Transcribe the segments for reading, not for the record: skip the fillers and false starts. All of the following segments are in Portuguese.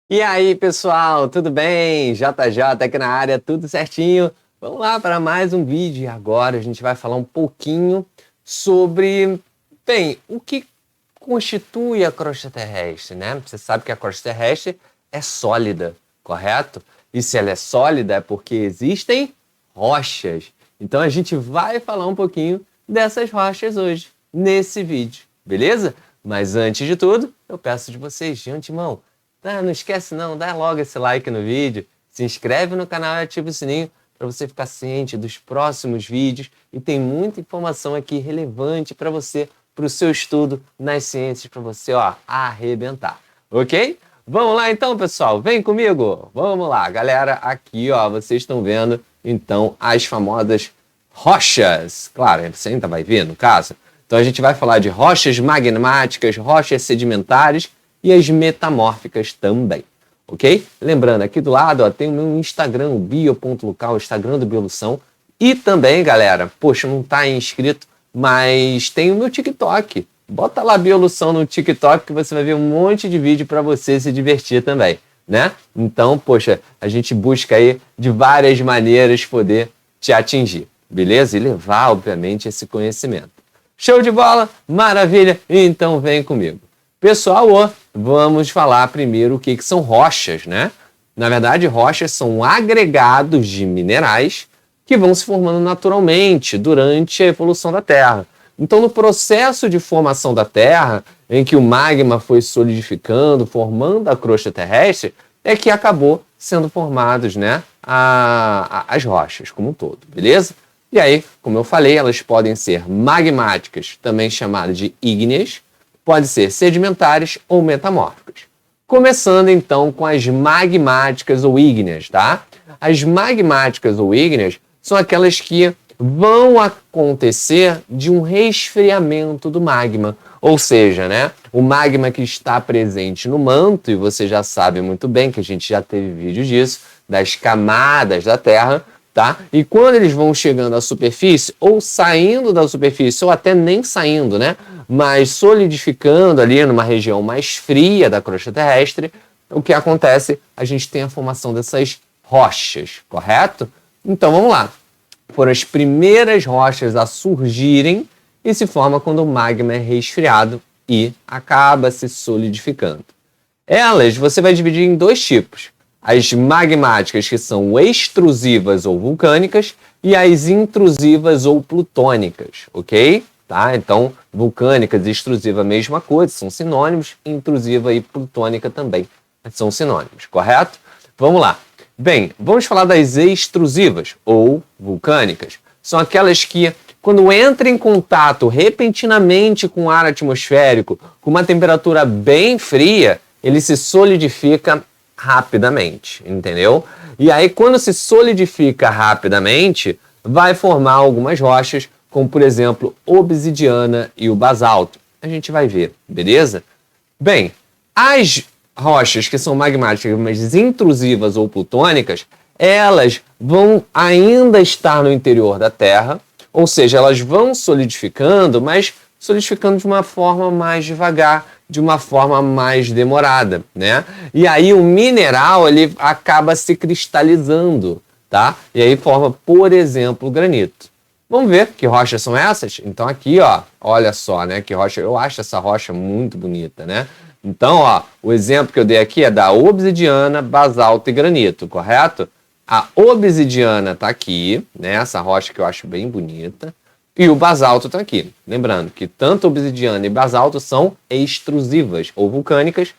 E aí, pessoal, tudo bem? JJ aqui na área, tudo certinho? Vamos lá para mais um vídeo. E agora a gente vai falar um pouquinho sobre, o que constitui a crosta terrestre, né? Você sabe que a crosta terrestre é sólida, correto? E se ela é sólida é porque existem rochas. Então a gente vai falar um pouquinho dessas rochas hoje, nesse vídeo, beleza? Mas antes de tudo, eu peço de vocês, de antemão, não esquece não, dá logo esse like no vídeo, se inscreve no canal e ativa o sininho para você ficar ciente dos próximos vídeos e tem muita informação aqui relevante para você, para o seu estudo nas ciências, para você arrebentar, ok? Vamos lá então, pessoal, vem comigo, vamos lá, galera, aqui vocês estão vendo então as famosas rochas, claro, você ainda vai ver no caso, então a gente vai falar de rochas magmáticas, rochas sedimentares e as metamórficas também, ok? Lembrando, aqui do lado tem o meu Instagram, o bio.local, o Instagram do Biolução. E também, galera, poxa, não está inscrito, mas tem o meu TikTok. Bota lá Biolução no TikTok que você vai ver um monte de vídeo para você se divertir também, né? Então, poxa, a gente busca aí de várias maneiras poder te atingir, beleza? E levar, obviamente, esse conhecimento. Show de bola? Maravilha? Então vem comigo. Pessoal, vamos falar primeiro o que são rochas, né? Na verdade, rochas são agregados de minerais que vão se formando naturalmente durante a evolução da Terra. Então, no processo de formação da Terra, em que o magma foi solidificando, formando a crosta terrestre, é que acabou sendo formados, né, as rochas como um todo, beleza? E aí, como eu falei, elas podem ser magmáticas, também chamadas de ígneas, pode ser sedimentares ou metamórficas. Começando então com as magmáticas ou ígneas, tá? As magmáticas ou ígneas são aquelas que vão acontecer de um resfriamento do magma. Ou seja, né, o magma que está presente no manto, e você já sabe muito bem que a gente já teve vídeo disso, das camadas da Terra, tá? E quando eles vão chegando à superfície, ou saindo da superfície, ou até nem saindo, né? Mas solidificando ali numa região mais fria da crosta terrestre, o que acontece? A gente tem a formação dessas rochas, correto? Então vamos lá. Foram as primeiras rochas a surgirem e se forma quando o magma é resfriado e acaba se solidificando. Elas você vai dividir em dois tipos. As magmáticas, que são extrusivas ou vulcânicas, e as intrusivas ou plutônicas, ok? Tá? Então, vulcânicas e extrusiva, mesma coisa, são sinônimos, intrusiva e plutônica também são sinônimos, correto? Vamos lá. Bem, vamos falar das extrusivas ou vulcânicas. São aquelas que, quando entram em contato repentinamente com o ar atmosférico, com uma temperatura bem fria, ele se solidifica rapidamente, entendeu? E aí, quando se solidifica rapidamente, vai formar algumas rochas, como, por exemplo, obsidiana e o basalto. A gente vai ver, beleza? Bem, as rochas que são magmáticas, mas intrusivas ou plutônicas, elas vão ainda estar no interior da Terra, ou seja, elas vão solidificando, mas solidificando de uma forma mais devagar, de uma forma mais demorada, né? E aí o mineral ele acaba se cristalizando, tá? E aí forma, por exemplo, o granito. Vamos ver que rochas são essas? Então aqui, olha só, né? Que rocha, eu acho essa rocha muito bonita, né? Então, o exemplo que eu dei aqui é da obsidiana, basalto e granito, correto? A obsidiana está aqui, né? Essa rocha que eu acho bem bonita. E o basalto está aqui. Lembrando que tanto obsidiana e basalto são extrusivas ou vulcânicas,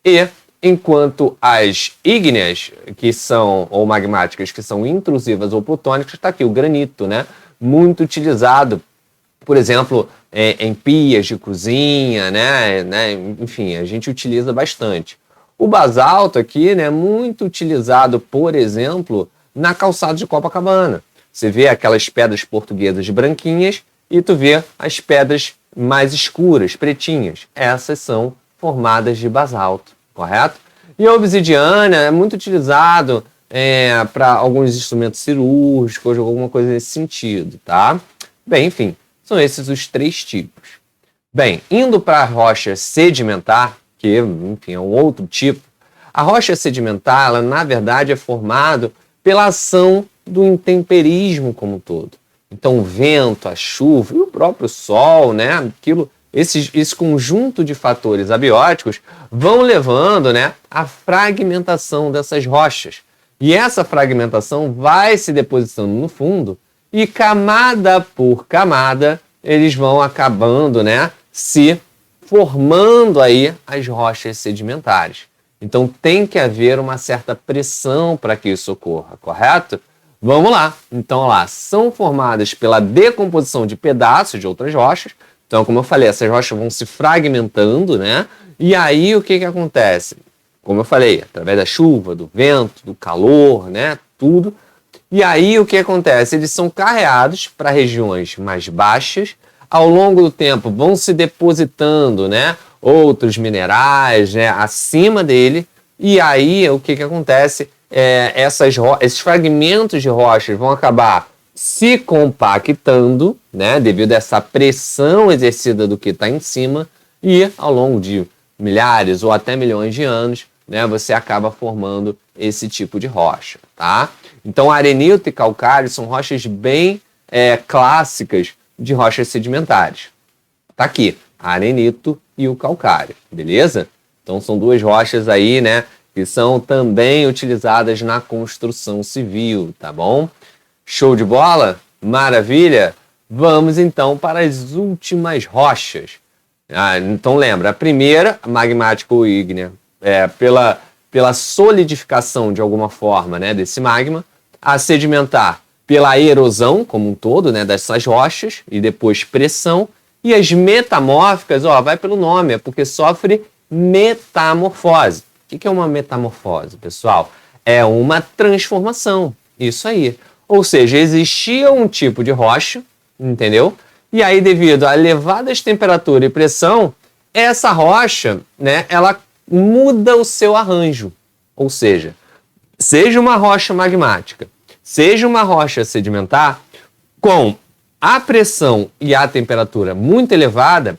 e enquanto as ígneas, que são, ou magmáticas, que são intrusivas ou plutônicas, está aqui o granito, né? Muito utilizado, por exemplo, em pias de cozinha, né? Enfim, a gente utiliza bastante. O basalto aqui, né, muito utilizado, por exemplo, na calçada de Copacabana. Você vê aquelas pedras portuguesas branquinhas e tu vê as pedras mais escuras, pretinhas. Essas são formadas de basalto, correto? E a obsidiana é muito utilizado para alguns instrumentos cirúrgicos, alguma coisa nesse sentido, tá? Bem, enfim, são esses os três tipos. Bem, indo para a rocha sedimentar, que, enfim, é um outro tipo, A rocha sedimentar, ela, na verdade, é formada pela ação do intemperismo como um todo. Então, o vento, a chuva e o próprio sol, né? Esse conjunto de fatores abióticos vão levando, né, à fragmentação dessas rochas. E essa fragmentação vai se depositando no fundo e camada por camada eles vão acabando, né, se formando aí as rochas sedimentares. Então tem que haver uma certa pressão para que isso ocorra, correto? Vamos lá. Então lá, são formadas pela decomposição de pedaços de outras rochas. Então, como eu falei, essas rochas vão se fragmentando, né? E aí o que acontece? Como eu falei, através da chuva, do vento, do calor, né? Tudo. E aí o que acontece? Eles são carreados para regiões mais baixas. Ao longo do tempo vão se depositando, né, outros minerais, né, acima dele. E aí o que acontece? Esses fragmentos de rochas vão acabar se compactando, né, devido a essa pressão exercida do que está em cima, e ao longo de milhares ou até milhões de anos, né, você acaba formando esse tipo de rocha, tá? Então, arenito e calcário são rochas bem clássicas de rochas sedimentares. Tá aqui, arenito e o calcário, beleza? Então, são duas rochas aí, né, que são também utilizadas na construção civil, tá bom? Show de bola? Maravilha? Vamos então para as últimas rochas. Então lembra, a primeira, magmática ou ígnea, pela solidificação de alguma forma, né, desse magma. A sedimentar pela erosão como um todo, né, dessas rochas e depois pressão. E as metamórficas, vai pelo nome, é porque sofre metamorfose. O que é uma metamorfose, pessoal? É uma transformação, isso aí. Ou seja, existia um tipo de rocha, entendeu? E aí, devido a elevadas temperatura e pressão, essa rocha, né, ela muda o seu arranjo. Ou seja uma rocha magmática, seja uma rocha sedimentar, com a pressão e a temperatura muito elevada,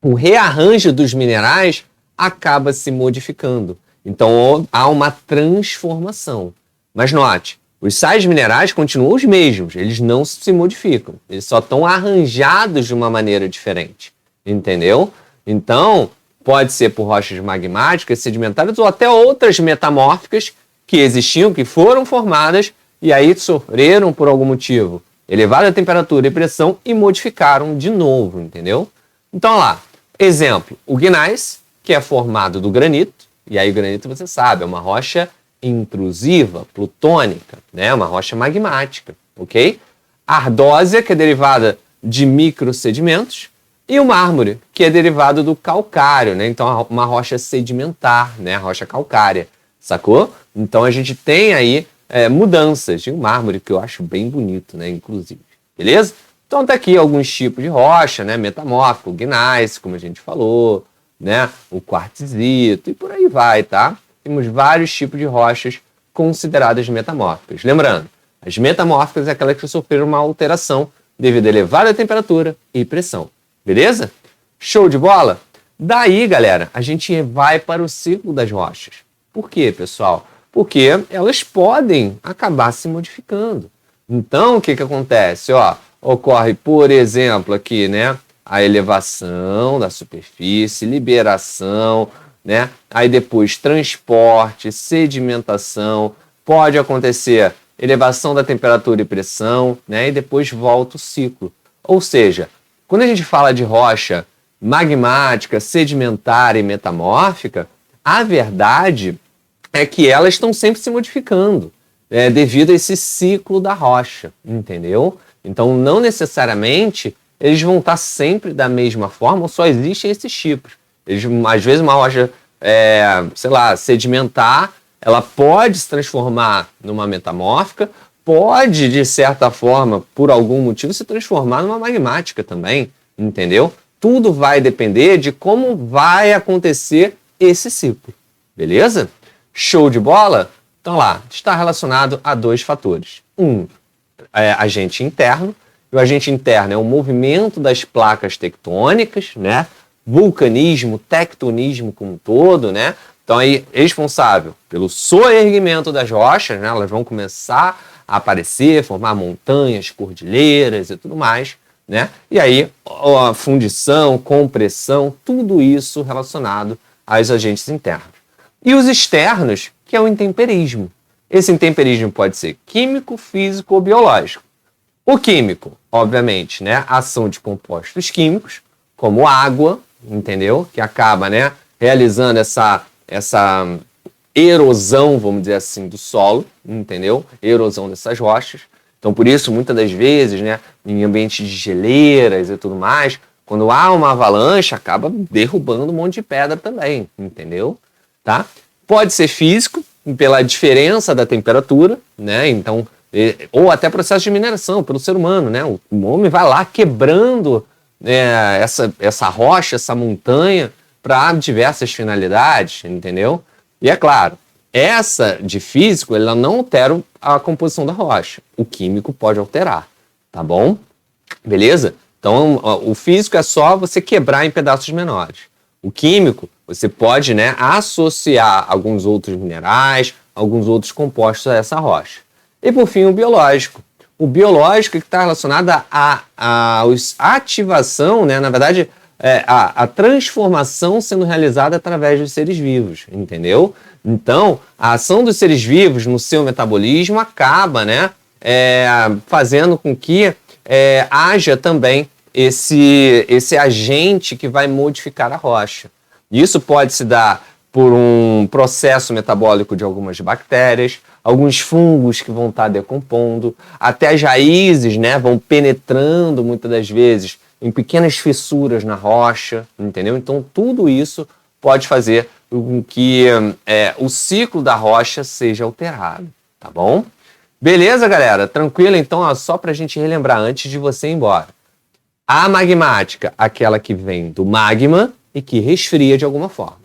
o rearranjo dos minerais acaba se modificando. Então, há uma transformação. Mas note, os sais minerais continuam os mesmos, eles não se modificam, eles só estão arranjados de uma maneira diferente, entendeu? Então, pode ser por rochas magmáticas, sedimentares ou até outras metamórficas que existiam, que foram formadas e aí sofreram por algum motivo elevada temperatura e pressão e modificaram de novo, entendeu? Então, lá, exemplo, o gneiss, que é formado do granito, e aí o granito você sabe, é uma rocha intrusiva, plutônica, né? Uma rocha magmática, ok? A ardósia, que é derivada de microsedimentos, e o mármore, que é derivado do calcário, né? Então, uma rocha sedimentar, né? Rocha calcária, sacou? Então, a gente tem aí mudanças de um mármore, que eu acho bem bonito, né? Inclusive, beleza? Então, tá aqui alguns tipos de rocha, né? Metamórfico, o gneiss, como a gente falou, né? O quartzito, e por aí vai, tá? Temos vários tipos de rochas consideradas metamórficas. Lembrando, as metamórficas é aquelas que sofreram uma alteração devido a elevada temperatura e pressão. Beleza? Show de bola? Daí, galera, a gente vai para o ciclo das rochas. Por quê, pessoal? Porque elas podem acabar se modificando. Então, o que acontece? Ocorre, por exemplo, aqui, né? A elevação da superfície, liberação, né? Aí depois transporte, sedimentação, pode acontecer elevação da temperatura e pressão, né? E depois volta o ciclo. Ou seja, quando a gente fala de rocha magmática, sedimentar e metamórfica, a verdade é que elas estão sempre se modificando, devido a esse ciclo da rocha, entendeu? Então, não necessariamente eles vão estar sempre da mesma forma, ou só existem esses tipos. Às vezes uma rocha, sedimentar, ela pode se transformar numa metamórfica, pode, de certa forma, por algum motivo, se transformar numa magmática também, entendeu? Tudo vai depender de como vai acontecer esse ciclo, beleza? Show de bola? Então lá, está relacionado a dois fatores. Agente interno. O agente interno é o movimento das placas tectônicas, né? Vulcanismo, tectonismo como um todo, né? Então aí, responsável pelo soerguimento das rochas, né? Elas vão começar a aparecer, formar montanhas, cordilheiras e tudo mais, né? E aí a fundição, compressão, tudo isso relacionado aos agentes internos. E os externos, que é o intemperismo. Esse intemperismo pode ser químico, físico ou biológico. O químico, obviamente, né? Ação de compostos químicos, como água, entendeu? Que acaba, né, realizando essa erosão, vamos dizer assim, do solo, entendeu? Erosão dessas rochas. Então, por isso, muitas das vezes, né, em ambientes de geleiras e tudo mais, quando há uma avalanche, acaba derrubando um monte de pedra também, entendeu? Tá? Pode ser físico, pela diferença da temperatura, né? Então, ou até processo de mineração pelo ser humano, né? O homem vai lá quebrando essa rocha, essa montanha, para diversas finalidades, entendeu? E é claro, essa de físico, ela não altera a composição da rocha. O químico pode alterar, tá bom? Beleza? Então, o físico é só você quebrar em pedaços menores. O químico, você pode, né, associar alguns outros minerais, alguns outros compostos a essa rocha. E, por fim, o biológico. O biológico que está relacionado à ativação, né, na verdade, a transformação sendo realizada através dos seres vivos, entendeu? Então, a ação dos seres vivos no seu metabolismo acaba, né, fazendo com que haja também esse agente que vai modificar a rocha. Isso pode se dar por um processo metabólico de algumas bactérias, alguns fungos que vão estar decompondo, até as raízes, né, vão penetrando muitas das vezes em pequenas fissuras na rocha, entendeu? Então tudo isso pode fazer com que o ciclo da rocha seja alterado, tá bom? Beleza, galera? Tranquilo? Então, só para a gente relembrar antes de você ir embora. A magmática, aquela que vem do magma e que resfria de alguma forma.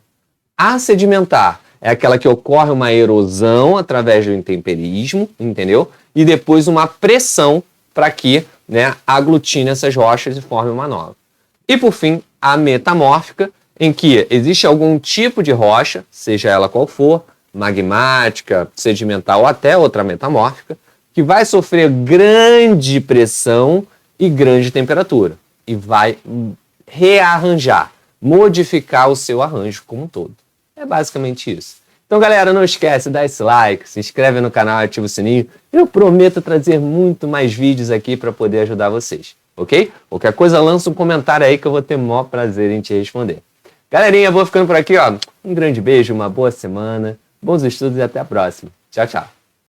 A sedimentar é aquela que ocorre uma erosão através do intemperismo, entendeu? E depois uma pressão para que, né, aglutine essas rochas e forme uma nova. E por fim, a metamórfica, em que existe algum tipo de rocha, seja ela qual for, magmática, sedimentar ou até outra metamórfica, que vai sofrer grande pressão e grande temperatura e vai rearranjar, modificar o seu arranjo como um todo. É basicamente isso. Então, galera, não esquece, dá esse like, se inscreve no canal e ativa o sininho. Eu prometo trazer muito mais vídeos aqui para poder ajudar vocês, ok? Qualquer coisa, lança um comentário aí que eu vou ter o maior prazer em te responder. Galerinha, vou ficando por aqui, ó. Um grande beijo, uma boa semana, bons estudos e até a próxima. Tchau, tchau.